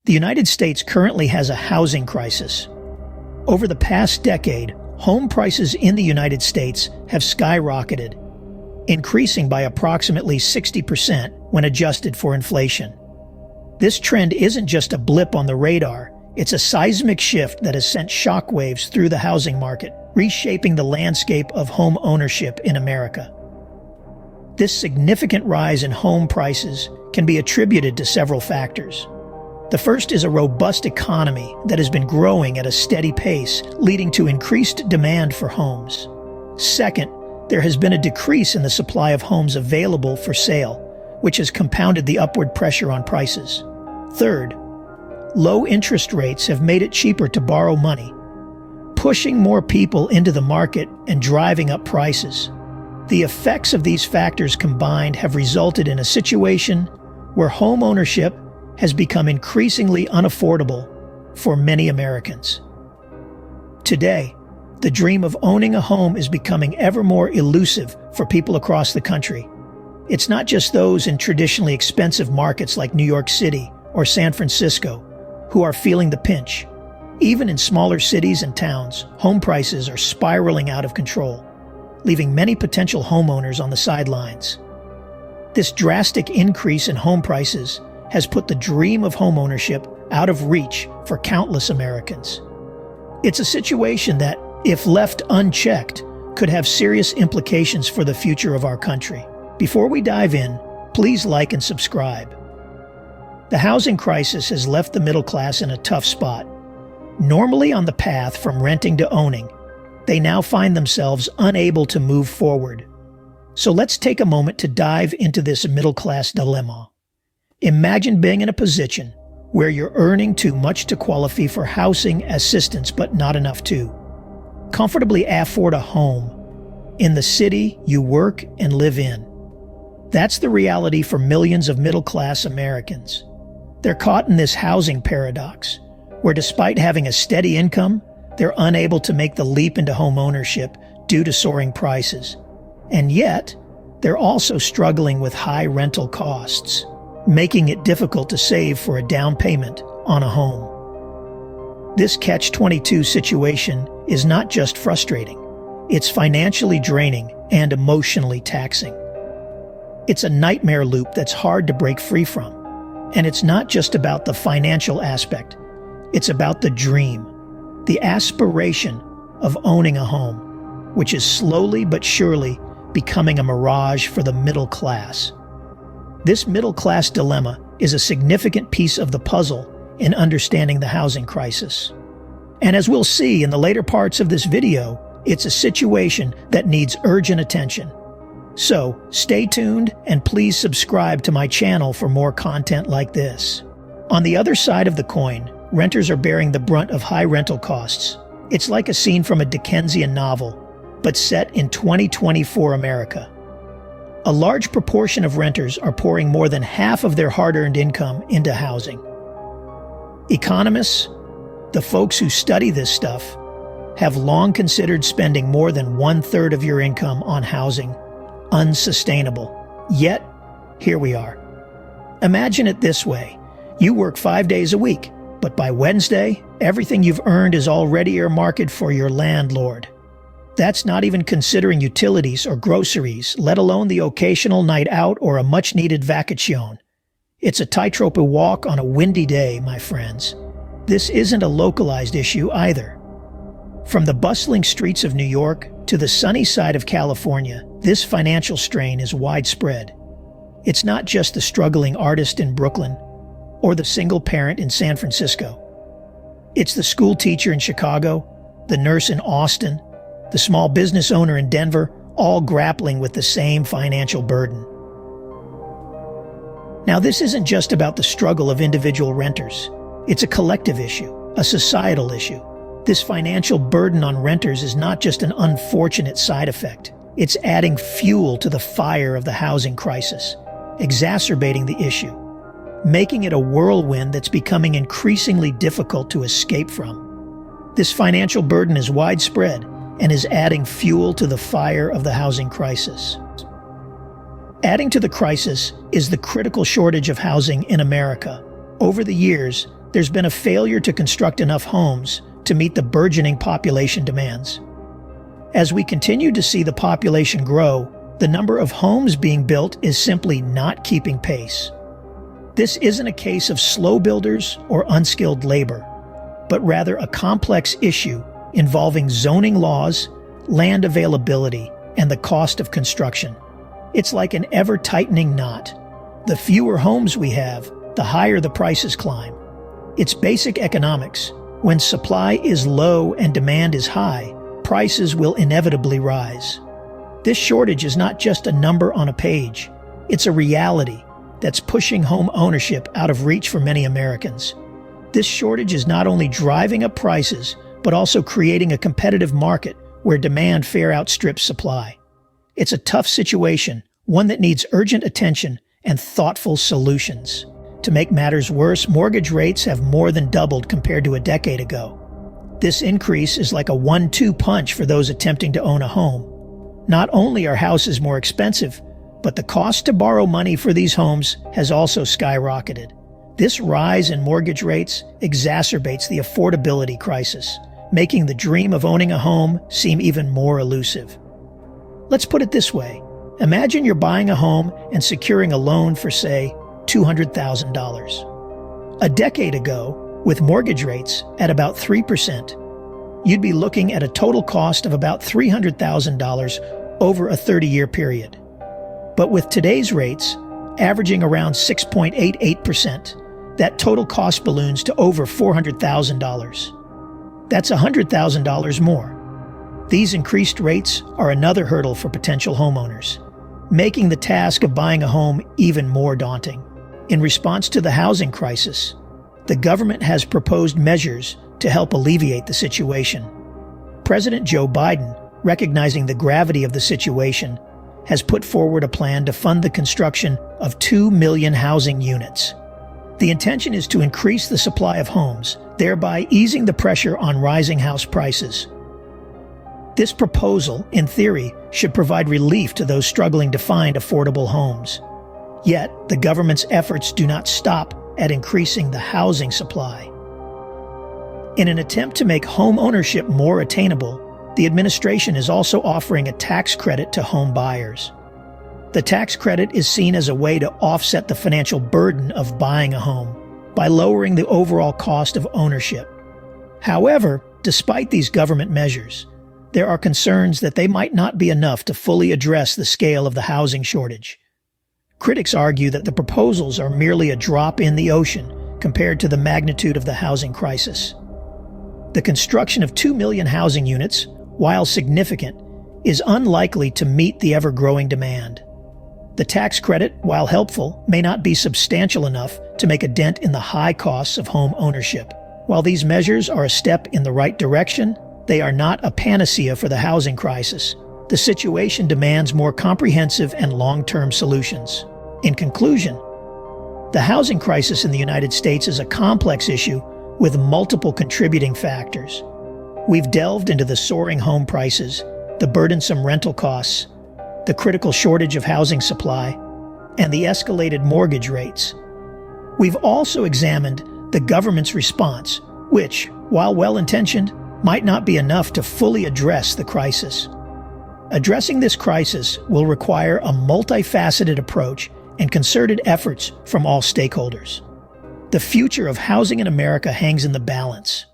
The United States currently has a housing crisis. Over the past decade, home prices in the United States have skyrocketed, increasing by approximately 60% when adjusted for inflation. This trend isn't just a blip on the radar, it's a seismic shift that has sent shockwaves through the housing market, reshaping the landscape of home ownership in America. This significant rise in home prices can be attributed to several factors. The first is a robust economy that has been growing at a steady pace, leading to increased demand for homes. Second, there has been a decrease in the supply of homes available for sale, which has compounded the upward pressure on prices. Third, low interest rates have made it cheaper to borrow money, pushing more people into the market and driving up prices. The effects of these factors combined have resulted in a situation where home ownership has become increasingly unaffordable for many Americans. Today, the dream of owning a home is becoming ever more elusive for people across the country. It's not just those in traditionally expensive markets like New York City or San Francisco who are feeling the pinch. Even in smaller cities and towns, home prices are spiraling out of control, leaving many potential homeowners on the sidelines. This drastic increase in home prices has put the dream of homeownership out of reach for countless Americans. It's a situation that, if left unchecked, could have serious implications for the future of our country. Before we dive in, please like and subscribe. The housing crisis has left the middle class in a tough spot. Normally on the path from renting to owning, they now find themselves unable to move forward. So let's take a moment to dive into this middle-class dilemma. Imagine being in a position where you're earning too much to qualify for housing assistance but not enough to comfortably afford a home in the city you work and live in. That's the reality for millions of middle-class Americans. They're caught in this housing paradox, where despite having a steady income, they're unable to make the leap into home ownership due to soaring prices. And yet, they're also struggling with high rental costs, making it difficult to save for a down payment on a home. This catch-22 situation is not just frustrating, it's financially draining and emotionally taxing. It's a nightmare loop that's hard to break free from. And it's not just about the financial aspect, it's about the dream, the aspiration of owning a home, which is slowly but surely becoming a mirage for the middle class. This middle-class dilemma is a significant piece of the puzzle in understanding the housing crisis. And as we'll see in the later parts of this video, it's a situation that needs urgent attention. So, stay tuned and please subscribe to my channel for more content like this. On the other side of the coin, renters are bearing the brunt of high rental costs. It's like a scene from a Dickensian novel, but set in 2024 America. A large proportion of renters are pouring more than half of their hard-earned income into housing. Economists, the folks who study this stuff, have long considered spending more than 1/3 of your income on housing unsustainable. Yet, here we are. Imagine it this way. You work 5 days a week, but by Wednesday, everything you've earned is already earmarked for your landlord. That's not even considering utilities or groceries, let alone the occasional night out or a much-needed vacation. It's a tightrope walk on a windy day, my friends. This isn't a localized issue either. From the bustling streets of New York to the sunny side of California, this financial strain is widespread. It's not just the struggling artist in Brooklyn or the single parent in San Francisco. It's the school teacher in Chicago, the nurse in Austin, the small business owner in Denver, all grappling with the same financial burden. Now, this isn't just about the struggle of individual renters. It's a collective issue, a societal issue. This financial burden on renters is not just an unfortunate side effect. It's adding fuel to the fire of the housing crisis, exacerbating the issue, making it a whirlwind that's becoming increasingly difficult to escape from. This financial burden is widespread and is adding fuel to the fire of the housing crisis. Adding to the crisis is the critical shortage of housing in America. Over the years, there's been a failure to construct enough homes to meet the burgeoning population demands. As we continue to see the population grow, the number of homes being built is simply not keeping pace. This isn't a case of slow builders or unskilled labor, but rather a complex issue involving zoning laws, land availability, and the cost of construction. It's like an ever-tightening knot. The fewer homes we have, the higher the prices climb. It's basic economics. When supply is low and demand is high, prices will inevitably rise. This shortage is not just a number on a page. It's a reality that's pushing home ownership out of reach for many Americans. This shortage is not only driving up prices, but also creating a competitive market where demand far outstrips supply. It's a tough situation, one that needs urgent attention and thoughtful solutions. To make matters worse, mortgage rates have more than doubled compared to a decade ago. This increase is like a 1-2 punch for those attempting to own a home. Not only are houses more expensive, but the cost to borrow money for these homes has also skyrocketed. This rise in mortgage rates exacerbates the affordability crisis, making the dream of owning a home seem even more elusive. Let's put it this way. Imagine you're buying a home and securing a loan for, say, $200,000. A decade ago, with mortgage rates at about 3%, you'd be looking at a total cost of about $300,000 over a 30-year period. But with today's rates, averaging around 6.88%, that total cost balloons to over $400,000. That's $100,000 more. These increased rates are another hurdle for potential homeowners, making the task of buying a home even more daunting. In response to the housing crisis, the government has proposed measures to help alleviate the situation. President Joe Biden, recognizing the gravity of the situation, has put forward a plan to fund the construction of 2 million housing units. The intention is to increase the supply of homes, thereby easing the pressure on rising house prices. This proposal, in theory, should provide relief to those struggling to find affordable homes. Yet, the government's efforts do not stop at increasing the housing supply. In an attempt to make home ownership more attainable, the administration is also offering a tax credit to home buyers. The tax credit is seen as a way to offset the financial burden of buying a home by lowering the overall cost of ownership. However, despite these government measures, there are concerns that they might not be enough to fully address the scale of the housing shortage. Critics argue that the proposals are merely a drop in the ocean compared to the magnitude of the housing crisis. The construction of 2 million housing units, while significant, is unlikely to meet the ever-growing demand. The tax credit, while helpful, may not be substantial enough to make a dent in the high costs of home ownership. While these measures are a step in the right direction, they are not a panacea for the housing crisis. The situation demands more comprehensive and long-term solutions. In conclusion, the housing crisis in the United States is a complex issue with multiple contributing factors. We've delved into the soaring home prices, the burdensome rental costs, the critical shortage of housing supply, and the escalated mortgage rates. We've also examined the government's response, which, while well-intentioned, might not be enough to fully address the crisis. Addressing this crisis will require a multifaceted approach and concerted efforts from all stakeholders. The future of housing in America hangs in the balance